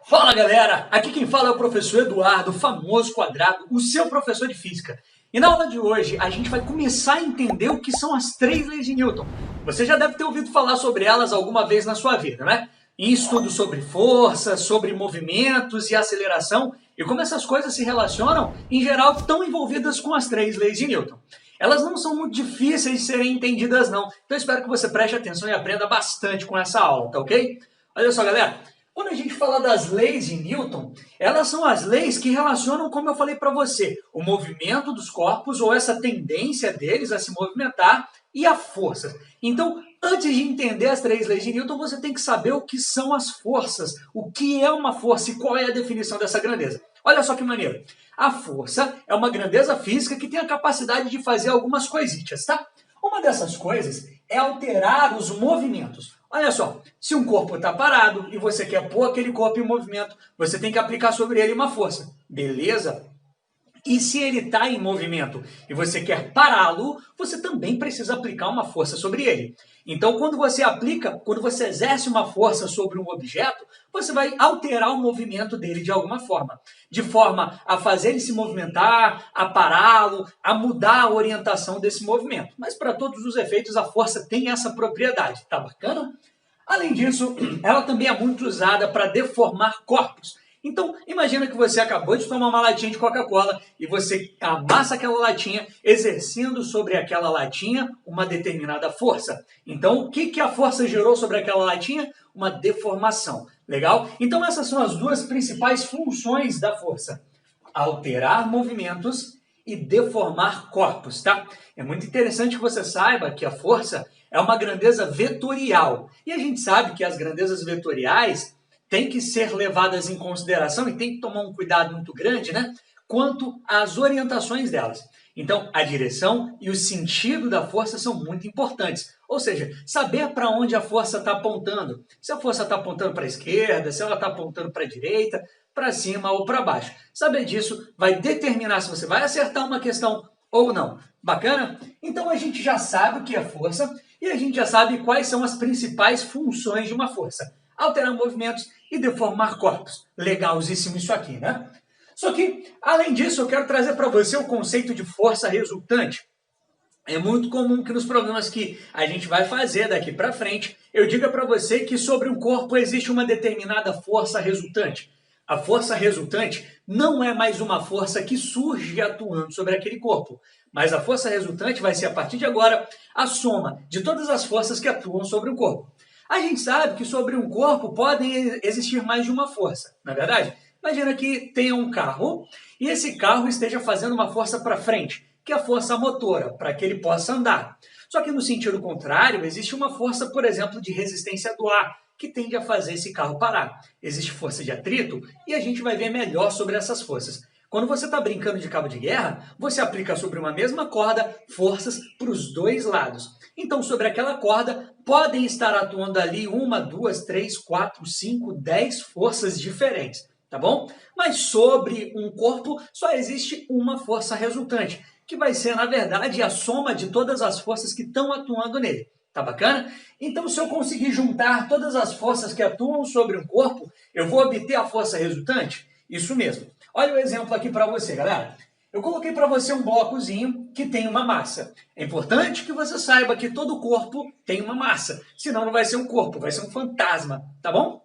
Fala galera, aqui quem fala é o professor Eduardo, famoso quadrado, o seu professor de física. E na aula de hoje a gente vai começar a entender o que são as três leis de Newton. Você já deve ter ouvido falar sobre elas alguma vez na sua vida, né? Em estudos sobre força, sobre movimentos e aceleração e como essas coisas se relacionam, em geral, estão envolvidas com as três leis de Newton. Elas não são muito difíceis de serem entendidas não, então espero que você preste atenção e aprenda bastante com essa aula, tá ok? Olha só galera, quando a gente fala das leis de Newton, elas são as leis que relacionam, como eu falei para você, o movimento dos corpos ou essa tendência deles a se movimentar e a força. Então, antes de entender as três leis de Newton, você tem que saber o que são as forças, o que é uma força e qual é a definição dessa grandeza. Olha só que maneiro. A força é uma grandeza física que tem a capacidade de fazer algumas coisitas, tá? Uma dessas coisas é alterar os movimentos. Olha só, se um corpo está parado e você quer pôr aquele corpo em movimento, você tem que aplicar sobre ele uma força, beleza? E se ele está em movimento e você quer pará-lo, você também precisa aplicar uma força sobre ele. Então, quando você exerce uma força sobre um objeto, você vai alterar o movimento dele de alguma forma. De forma a fazer ele se movimentar, a pará-lo, a mudar a orientação desse movimento. Mas para todos os efeitos, a força tem essa propriedade. Tá bacana? Além disso, ela também é muito usada para deformar corpos. Então, imagina que você acabou de tomar uma latinha de Coca-Cola e você amassa aquela latinha, exercendo sobre aquela latinha uma determinada força. Então, o que a força gerou sobre aquela latinha? Uma deformação. Legal? Então, essas são as duas principais funções da força. Alterar movimentos e deformar corpos, tá? É muito interessante que você saiba que a força é uma grandeza vetorial. E a gente sabe que as grandezas vetoriais tem que ser levadas em consideração e tem que tomar um cuidado muito grande, né? Quanto às orientações delas. Então, a direção e o sentido da força são muito importantes. Ou seja, saber para onde a força está apontando. Se a força está apontando para a esquerda, se ela está apontando para a direita, para cima ou para baixo. Saber disso vai determinar se você vai acertar uma questão ou não. Bacana? Então, a gente já sabe o que é força e a gente já sabe quais são as principais funções de uma força. Alterar movimentos e deformar corpos. Legalzíssimo isso aqui, né? Só que, além disso, eu quero trazer para você o conceito de força resultante. É muito comum que nos programas que a gente vai fazer daqui para frente, eu diga para você que sobre um corpo existe uma determinada força resultante. A força resultante não é mais uma força que surge atuando sobre aquele corpo, mas a força resultante vai ser, a partir de agora, a soma de todas as forças que atuam sobre o corpo. A gente sabe que sobre um corpo podem existir mais de uma força, não é verdade? Imagina que tenha um carro e esse carro esteja fazendo uma força para frente, que é a força motora, para que ele possa andar. Só que no sentido contrário, existe uma força, por exemplo, de resistência do ar, que tende a fazer esse carro parar. Existe força de atrito e a gente vai ver melhor sobre essas forças. Quando você está brincando de cabo de guerra, você aplica sobre uma mesma corda forças para os dois lados. Então, sobre aquela corda, podem estar atuando ali 1, 2, 3, 4, 5, 10 forças diferentes, tá bom? Mas sobre um corpo só existe uma força resultante, que vai ser, na verdade, a soma de todas as forças que estão atuando nele. Tá bacana? Então, se eu conseguir juntar todas as forças que atuam sobre um corpo, eu vou obter a força resultante? Isso mesmo. Olha o exemplo aqui para você, galera. Eu coloquei para você um blocozinho que tem uma massa. É importante que você saiba que todo corpo tem uma massa. Senão não vai ser um corpo, vai ser um fantasma, tá bom?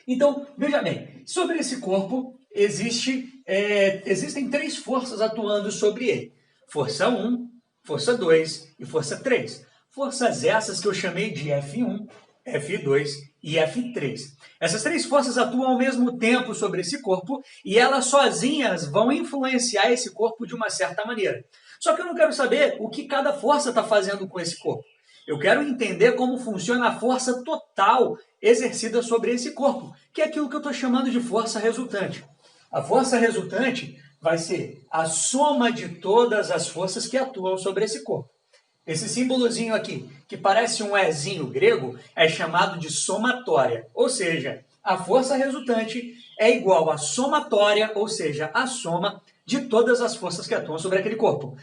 Então, veja bem, sobre esse corpo existem três forças atuando sobre ele. Força 1, força 2 e força 3. Forças essas que eu chamei de F1, F2 e F3. Essas três forças atuam ao mesmo tempo sobre esse corpo e elas sozinhas vão influenciar esse corpo de uma certa maneira. Só que eu não quero saber o que cada força está fazendo com esse corpo. Eu quero entender como funciona a força total exercida sobre esse corpo, que é aquilo que eu estou chamando de força resultante. A força resultante vai ser a soma de todas as forças que atuam sobre esse corpo. Esse símbolozinho aqui, que parece um Ezinho grego, é chamado de somatória. Ou seja, a força resultante é igual à somatória, ou seja, a soma de todas as forças que atuam sobre aquele corpo.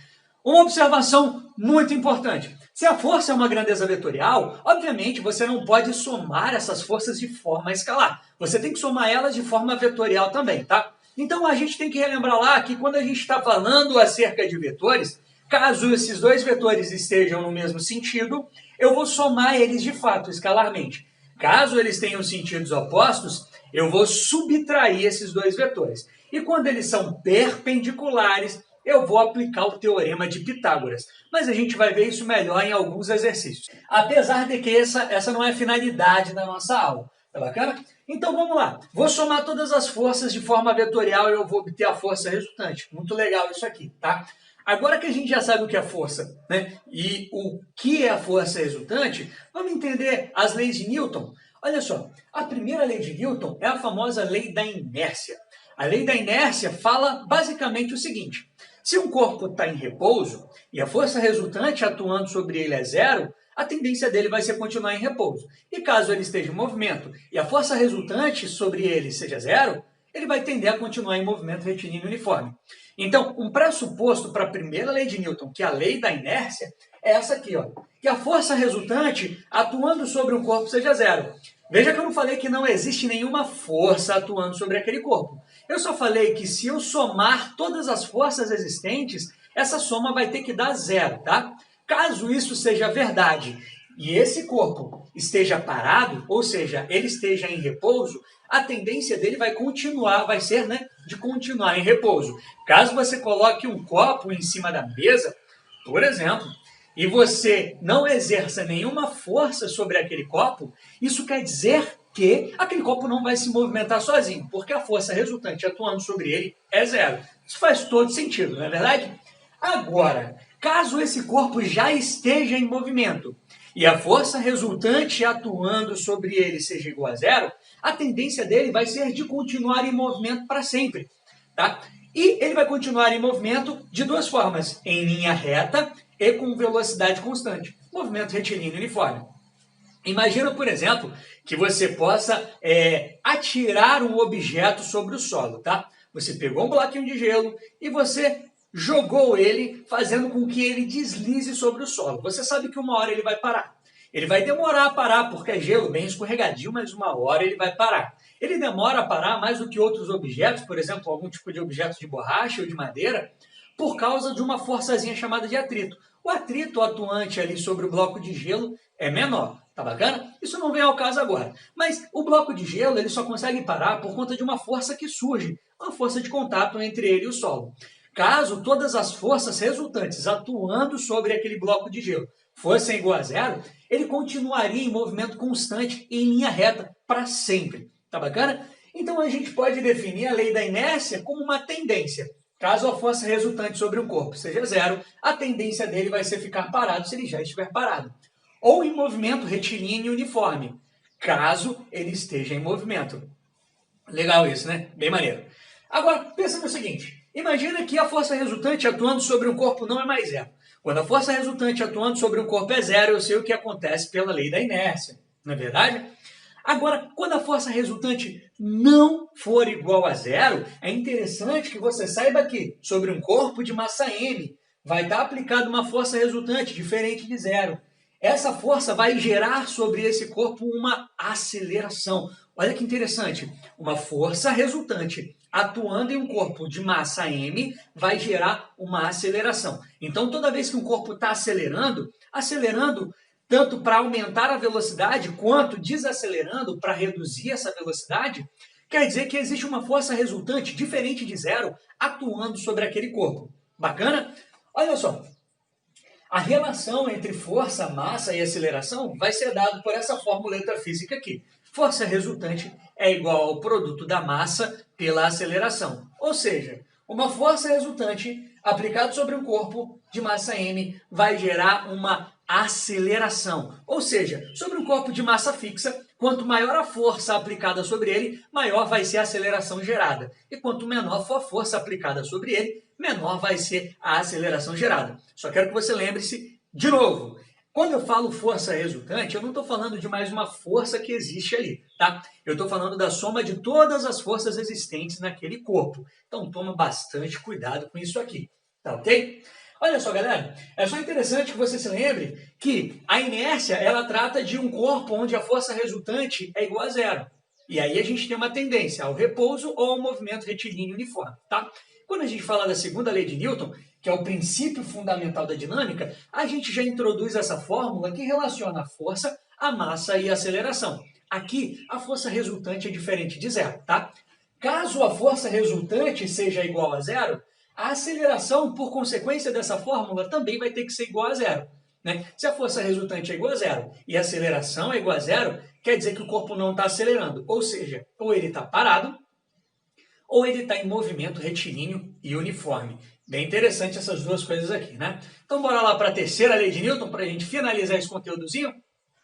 Uma observação muito importante. Se a força é uma grandeza vetorial, obviamente você não pode somar essas forças de forma escalar. Você tem que somar elas de forma vetorial também, tá? Então a gente tem que relembrar lá que quando a gente está falando acerca de vetores, caso esses dois vetores estejam no mesmo sentido, eu vou somar eles de fato, escalarmente. Caso eles tenham sentidos opostos, eu vou subtrair esses dois vetores. E quando eles são perpendiculares, eu vou aplicar o teorema de Pitágoras. Mas a gente vai ver isso melhor em alguns exercícios. Apesar de que essa não é a finalidade da nossa aula. Tá bacana? Então vamos lá. Vou somar todas as forças de forma vetorial e eu vou obter a força resultante. Muito legal isso aqui, tá? Agora que a gente já sabe o que é força, né? E o que é a força resultante, vamos entender as leis de Newton. Olha só, a primeira lei de Newton é a famosa lei da inércia. A lei da inércia fala basicamente o seguinte: se um corpo está em repouso e a força resultante atuando sobre ele é zero, a tendência dele vai ser continuar em repouso. E caso ele esteja em movimento e a força resultante sobre ele seja zero, ele vai tender a continuar em movimento retilíneo uniforme. Então, um pressuposto para a primeira lei de Newton, que é a lei da inércia, é essa aqui, ó, que a força resultante atuando sobre um corpo seja zero. Veja que eu não falei que não existe nenhuma força atuando sobre aquele corpo. Eu só falei que se eu somar todas as forças existentes, essa soma vai ter que dar zero, tá? Caso isso seja verdade e esse corpo esteja parado, ou seja, ele esteja em repouso, a tendência dele vai ser, né, de continuar em repouso. Caso você coloque um copo em cima da mesa, por exemplo, e você não exerça nenhuma força sobre aquele copo, isso quer dizer que aquele copo não vai se movimentar sozinho, porque a força resultante atuando sobre ele é zero. Isso faz todo sentido, não é verdade? Agora, caso esse corpo já esteja em movimento e a força resultante atuando sobre ele seja igual a zero, a tendência dele vai ser de continuar em movimento para sempre, tá? E ele vai continuar em movimento de duas formas, em linha reta e com velocidade constante, movimento retilíneo uniforme. Imagina, por exemplo, que você possa atirar um objeto sobre o solo, tá? Você pegou um bloquinho de gelo e você jogou ele, fazendo com que ele deslize sobre o solo. Você sabe que uma hora ele vai parar. Ele vai demorar a parar, porque é gelo bem escorregadio, mas uma hora ele vai parar. Ele demora a parar mais do que outros objetos, por exemplo, algum tipo de objeto de borracha ou de madeira, por causa de uma forçazinha chamada de atrito. O atrito atuante ali sobre o bloco de gelo é menor, tá bacana? Isso não vem ao caso agora. Mas o bloco de gelo ele só consegue parar por conta de uma força que surge, uma força de contato entre ele e o solo. Caso todas as forças resultantes atuando sobre aquele bloco de gelo fossem igual a zero, ele continuaria em movimento constante em linha reta para sempre. Tá bacana? Então a gente pode definir a lei da inércia como uma tendência. Caso a força resultante sobre um corpo seja zero, a tendência dele vai ser ficar parado se ele já estiver parado. Ou em movimento retilíneo uniforme, caso ele esteja em movimento. Legal isso, né? Bem maneiro. Agora, pensa no seguinte. Imagina que a força resultante atuando sobre um corpo não é mais zero. Quando a força resultante atuando sobre um corpo é zero, eu sei o que acontece pela lei da inércia. Não é verdade? Agora, quando a força resultante não for igual a zero, é interessante que você saiba que sobre um corpo de massa m vai estar aplicada uma força resultante diferente de zero. Essa força vai gerar sobre esse corpo uma aceleração. Olha que interessante, uma força resultante atuando em um corpo de massa m vai gerar uma aceleração. Então, toda vez que um corpo está acelerando tanto para aumentar a velocidade quanto desacelerando para reduzir essa velocidade, quer dizer que existe uma força resultante diferente de zero atuando sobre aquele corpo. Bacana? Olha só, a relação entre força, massa e aceleração vai ser dada por essa formuleta física aqui. Força resultante é igual ao produto da massa pela aceleração. Ou seja, uma força resultante aplicada sobre um corpo de massa m vai gerar uma aceleração. Ou seja, sobre um corpo de massa fixa, quanto maior a força aplicada sobre ele, maior vai ser a aceleração gerada. E quanto menor for a força aplicada sobre ele, menor vai ser a aceleração gerada. Só quero que você lembre-se, de novo, quando eu falo força resultante, eu não estou falando de mais uma força que existe ali, tá? Eu estou falando da soma de todas as forças existentes naquele corpo. Então, toma bastante cuidado com isso aqui, tá ok? Olha só, galera, é só interessante que você se lembre que a inércia, ela trata de um corpo onde a força resultante é igual a zero. E aí a gente tem uma tendência ao repouso ou ao movimento retilíneo uniforme, tá? Quando a gente fala da segunda lei de Newton, que é o princípio fundamental da dinâmica, a gente já introduz essa fórmula que relaciona a força, a massa e a aceleração. Aqui, a força resultante é diferente de zero, tá? Caso a força resultante seja igual a zero, a aceleração, por consequência dessa fórmula, também vai ter que ser igual a zero. Né? Se a força resultante é igual a zero e a aceleração é igual a zero, quer dizer que o corpo não está acelerando. Ou seja, ou ele está parado, ou ele está em movimento retilíneo e uniforme. Bem interessante essas duas coisas aqui, né? Então, bora lá para a terceira lei de Newton, para a gente finalizar esse conteúdozinho.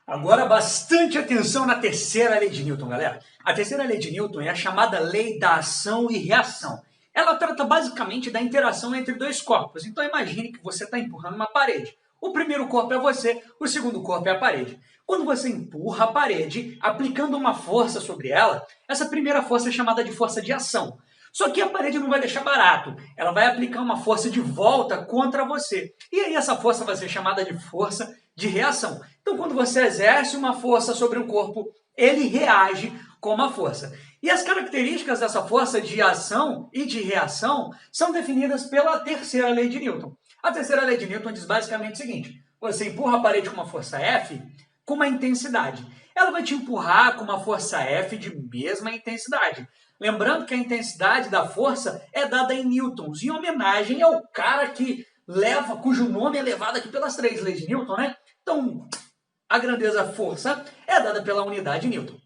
Agora, bastante atenção na terceira lei de Newton, galera. A terceira lei de Newton é a chamada lei da ação e reação. Ela trata basicamente da interação entre dois corpos. Então, imagine que você está empurrando uma parede. O primeiro corpo é você, o segundo corpo é a parede. Quando você empurra a parede, aplicando uma força sobre ela, essa primeira força é chamada de força de ação. Só que a parede não vai deixar barato. Ela vai aplicar uma força de volta contra você. E aí essa força vai ser chamada de força de reação. Então, quando você exerce uma força sobre o corpo, ele reage com uma força. E as características dessa força de ação e de reação são definidas pela terceira lei de Newton. A terceira lei de Newton diz basicamente o seguinte: você empurra a parede com uma força F com uma intensidade. Ela vai te empurrar com uma força F de mesma intensidade. Lembrando que a intensidade da força é dada em newtons, em homenagem ao cara que leva, cujo nome é levado aqui pelas três leis de Newton, né? Então, a grandeza força é dada pela unidade Newton.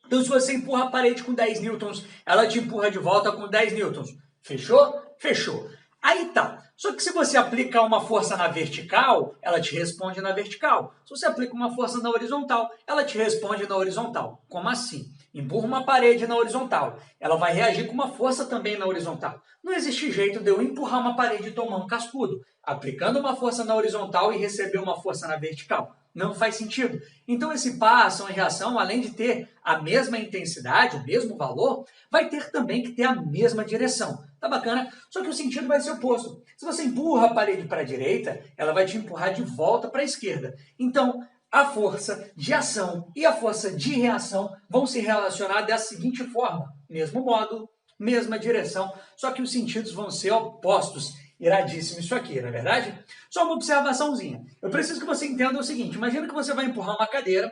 Então, se você empurra a parede com 10 newtons, ela te empurra de volta com 10 newtons. Fechou? Fechou. Aí tá. Só que se você aplica uma força na vertical, ela te responde na vertical. Se você aplica uma força na horizontal, ela te responde na horizontal. Como assim? Empurra uma parede na horizontal. Ela vai reagir com uma força também na horizontal. Não existe jeito de eu empurrar uma parede e tomar um cascudo, aplicando uma força na horizontal e receber uma força na vertical. Não faz sentido. Então, esse par, ação e reação, além de ter a mesma intensidade, o mesmo valor, vai ter também que ter a mesma direção. Tá bacana? Só que o sentido vai ser oposto. Se você empurra a parede para a direita, ela vai te empurrar de volta para a esquerda. Então, a força de ação e a força de reação vão se relacionar da seguinte forma: mesmo módulo, mesma direção, só que os sentidos vão ser opostos. Iradíssimo isso aqui, não é verdade? Só uma observaçãozinha. Eu preciso que você entenda o seguinte: imagina que você vai empurrar uma cadeira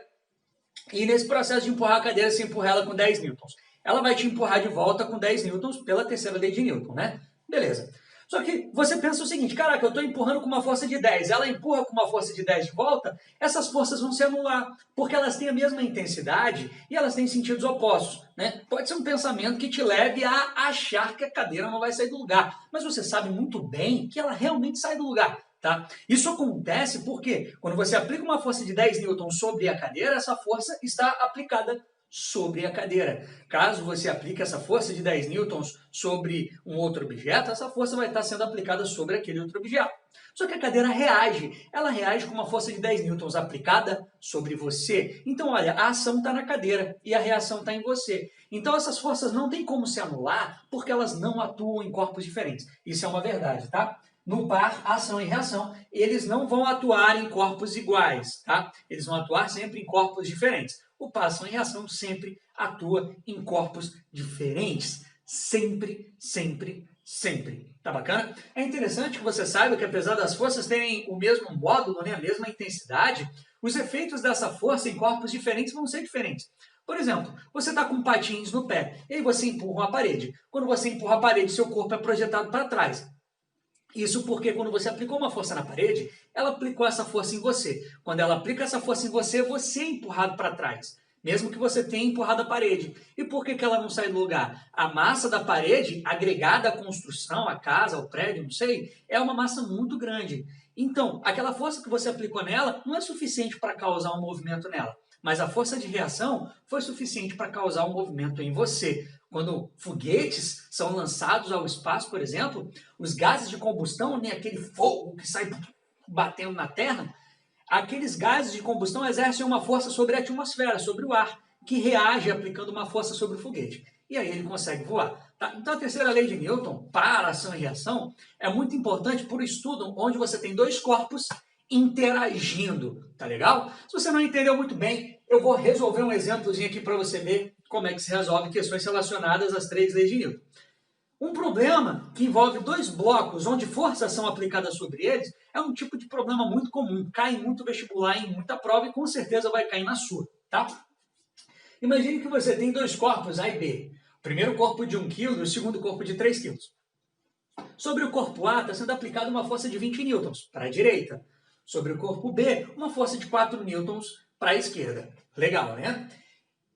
e nesse processo de empurrar a cadeira, você empurra ela com 10 newtons. Ela vai te empurrar de volta com 10 newtons pela terceira lei de Newton, né? Beleza. Só que você pensa o seguinte: caraca, eu estou empurrando com uma força de 10, ela empurra com uma força de 10 de volta, essas forças vão se anular, porque elas têm a mesma intensidade e elas têm sentidos opostos, né? Pode ser um pensamento que te leve a achar que a cadeira não vai sair do lugar, mas você sabe muito bem que ela realmente sai do lugar. Tá? Isso acontece porque quando você aplica uma força de 10 newtons sobre a cadeira, essa força está aplicada sobre a cadeira. Caso você aplique essa força de 10 newtons sobre um outro objeto, essa força vai estar sendo aplicada sobre aquele outro objeto. Só que a cadeira reage. Ela reage com uma força de 10 newtons aplicada sobre você. Então, olha, a ação está na cadeira e a reação está em você. Então, essas forças não têm como se anular porque elas não atuam em corpos diferentes. Isso é uma verdade, tá? No par, ação e reação, eles não vão atuar em corpos iguais, tá? Eles vão atuar sempre em corpos diferentes. O par, ação e reação sempre atua em corpos diferentes. Sempre, sempre, sempre. Tá bacana? É interessante que você saiba que apesar das forças terem o mesmo módulo, né, a mesma intensidade, os efeitos dessa força em corpos diferentes vão ser diferentes. Por exemplo, você está com patins no pé, e aí você empurra uma parede. Quando você empurra a parede, seu corpo é projetado para trás. Isso porque quando você aplicou uma força na parede, ela aplicou essa força em você. Quando ela aplica essa força em você, você é empurrado para trás, mesmo que você tenha empurrado a parede. E por que ela não sai do lugar? A massa da parede, agregada à construção, à casa, ao prédio, não sei, é uma massa muito grande. Então, aquela força que você aplicou nela não é suficiente para causar um movimento nela. Mas a força de reação foi suficiente para causar um movimento em você. Quando foguetes são lançados ao espaço, por exemplo, os gases de combustão, né, aquele fogo que sai batendo na Terra, aqueles gases de combustão exercem uma força sobre a atmosfera, sobre o ar, que reage aplicando uma força sobre o foguete. e aí ele consegue voar. Tá? Então a terceira lei de Newton, para ação e reação, é muito importante para o estudo onde você tem dois corpos interagindo, tá legal? Se você não entendeu muito bem, eu vou resolver um exemplozinho aqui para você ver como é que se resolve questões relacionadas às três leis de Newton. Um problema que envolve dois blocos onde forças são aplicadas sobre eles é um tipo de problema muito comum, cai em muito vestibular, em muita prova e com certeza vai cair na sua, tá? Imagine que você tem dois corpos A e B. O primeiro corpo de 1 kg e o segundo corpo de 3 kg. Sobre o corpo A está sendo aplicada uma força de 20 newtons para a direita. Sobre o corpo B, uma força de 4 newtons para a esquerda. Legal, né?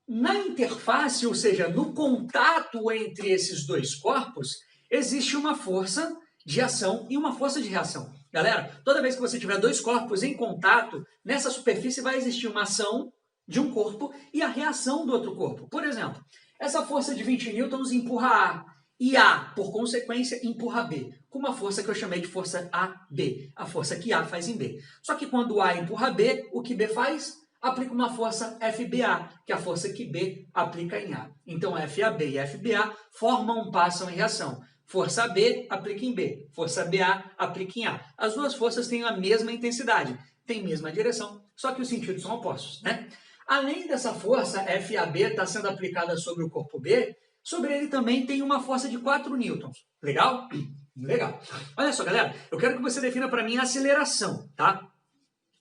Na interface, ou seja, no contato entre esses dois corpos, existe uma força de ação e uma força de reação. Galera, toda vez que você tiver dois corpos em contato, nessa superfície vai existir uma ação de um corpo e a reação do outro corpo. Por exemplo, essa força de 20 newtons empurra A, e A, por consequência, empurra B, com uma força que eu chamei de força AB, a força que A faz em B. Só que quando A empurra B, o que B faz? Aplica uma força FBA, que é a força que B aplica em A. Então, FAB e FBA formam passam em reação. Força B aplica em B, força BA aplica em A. As duas forças têm a mesma intensidade, têm a mesma direção, só que os sentidos são opostos, né? Além dessa força FAB estar sendo aplicada sobre o corpo B, sobre ele também tem uma força de 4 newtons. Legal? Legal. Olha só, galera, eu quero que você defina para mim a aceleração, tá?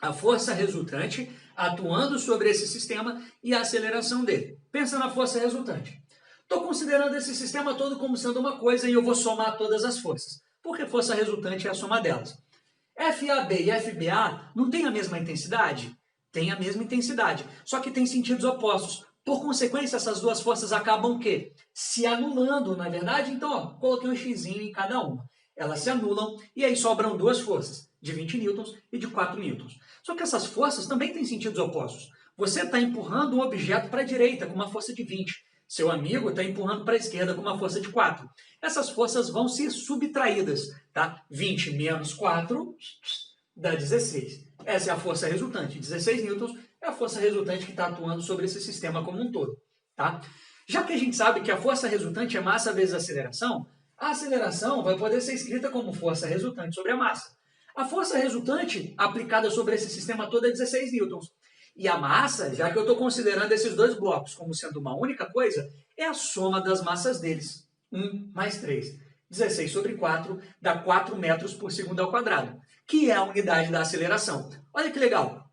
A força resultante atuando sobre esse sistema e a aceleração dele. Pensa na força resultante. Estou considerando esse sistema todo como sendo uma coisa e eu vou somar todas as forças, porque força resultante é a soma delas. FAB e FBA não têm a mesma intensidade? Tem a mesma intensidade, só que tem sentidos opostos. Por consequência, essas duas forças acabam o quê? Se anulando, não é verdade? Então, ó, coloquei um xizinho em cada uma. Elas se anulam e aí sobram duas forças, de 20 newtons e de 4 newtons. Só que essas forças também têm sentidos opostos. Você está empurrando um objeto para a direita com uma força de 20. Seu amigo está empurrando para a esquerda com uma força de 4. Essas forças vão ser subtraídas, tá? 20 menos 4 dá 16. Essa é a força resultante. 16 newtons é a força resultante que está atuando sobre esse sistema como um todo, tá? Já que a gente sabe que a força resultante é massa vezes a aceleração vai poder ser escrita como força resultante sobre a massa. A força resultante aplicada sobre esse sistema todo é 16 newtons. E a massa, já que eu estou considerando esses dois blocos como sendo uma única coisa, é a soma das massas deles. 1 mais 3. 16 sobre 4 dá 4 metros por segundo ao quadrado, que é a unidade da aceleração. Olha que legal.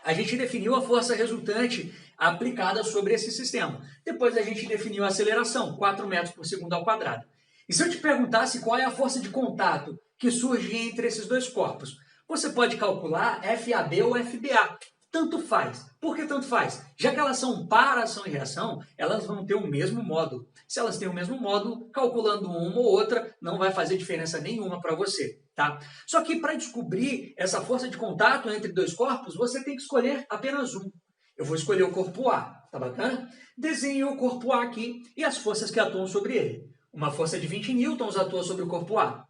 A gente definiu a força resultante aplicada sobre esse sistema. Depois a gente definiu a aceleração, 4 metros por segundo ao quadrado. E se eu te perguntasse qual é a força de contato que surge entre esses dois corpos, você pode calcular FAB ou FBA. Tanto faz. Por que tanto faz? Já que elas são para ação e reação, elas vão ter o mesmo módulo. Se elas têm o mesmo módulo, calculando uma ou outra, não vai fazer diferença nenhuma para você, tá? Só que para descobrir essa força de contato entre dois corpos, você tem que escolher apenas um. Eu vou escolher o corpo A, tá bacana? Desenho o corpo A aqui e as forças que atuam sobre ele. Uma força de 20 newtons atua sobre o corpo A.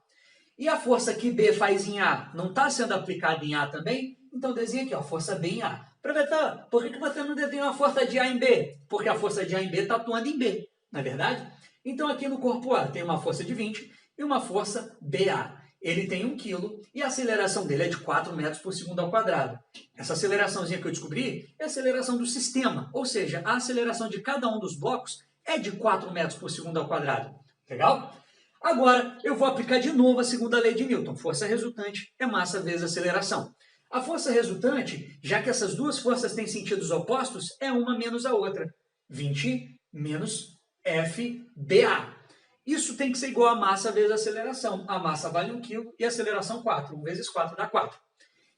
E a força que B faz em A não está sendo aplicada em A também? Então desenha aqui, ó, força B em A. Professor, por que você não desenha a força de A em B? Porque a força de A em B está atuando em B, não é verdade? Então aqui no corpo A tem uma força de 20 e uma força BA. Ele tem 1 kg e a aceleração dele é de 4 metros por segundo ao quadrado. Essa aceleraçãozinha que eu descobri é a aceleração do sistema, ou seja, a aceleração de cada um dos blocos é de 4 metros por segundo ao quadrado. Legal? Agora, eu vou aplicar de novo a segunda lei de Newton. Força resultante é massa vezes aceleração. A força resultante, já que essas duas forças têm sentidos opostos, é uma menos a outra. 20 menos FBA. Isso tem que ser igual a massa vezes a aceleração. A massa vale 1 kg e a aceleração 4. 1 vezes 4 dá 4.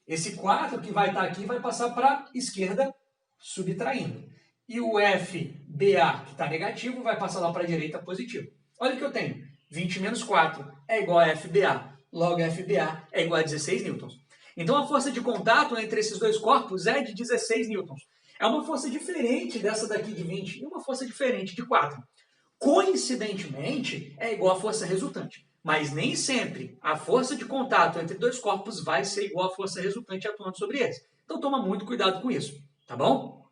Esse 4 que vai estar aqui vai passar para a esquerda, subtraindo. E o FBA, que está negativo, vai passar lá para a direita, positivo. Olha o que eu tenho. 20 menos 4 é igual a FBA. Logo, FBA é igual a 16 newtons. Então, a força de contato entre esses dois corpos é de 16 newtons. É uma força diferente dessa daqui de 20 e uma força diferente de 4. Coincidentemente, é igual à força resultante. Mas nem sempre a força de contato entre dois corpos vai ser igual à força resultante atuando sobre eles. Então, toma muito cuidado com isso, tá bom?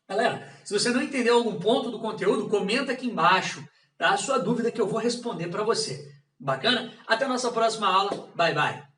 Galera, se você não entendeu algum ponto do conteúdo, comenta aqui embaixo, tá? A sua dúvida que eu vou responder para você. Bacana? Até a nossa próxima aula. Bye, bye.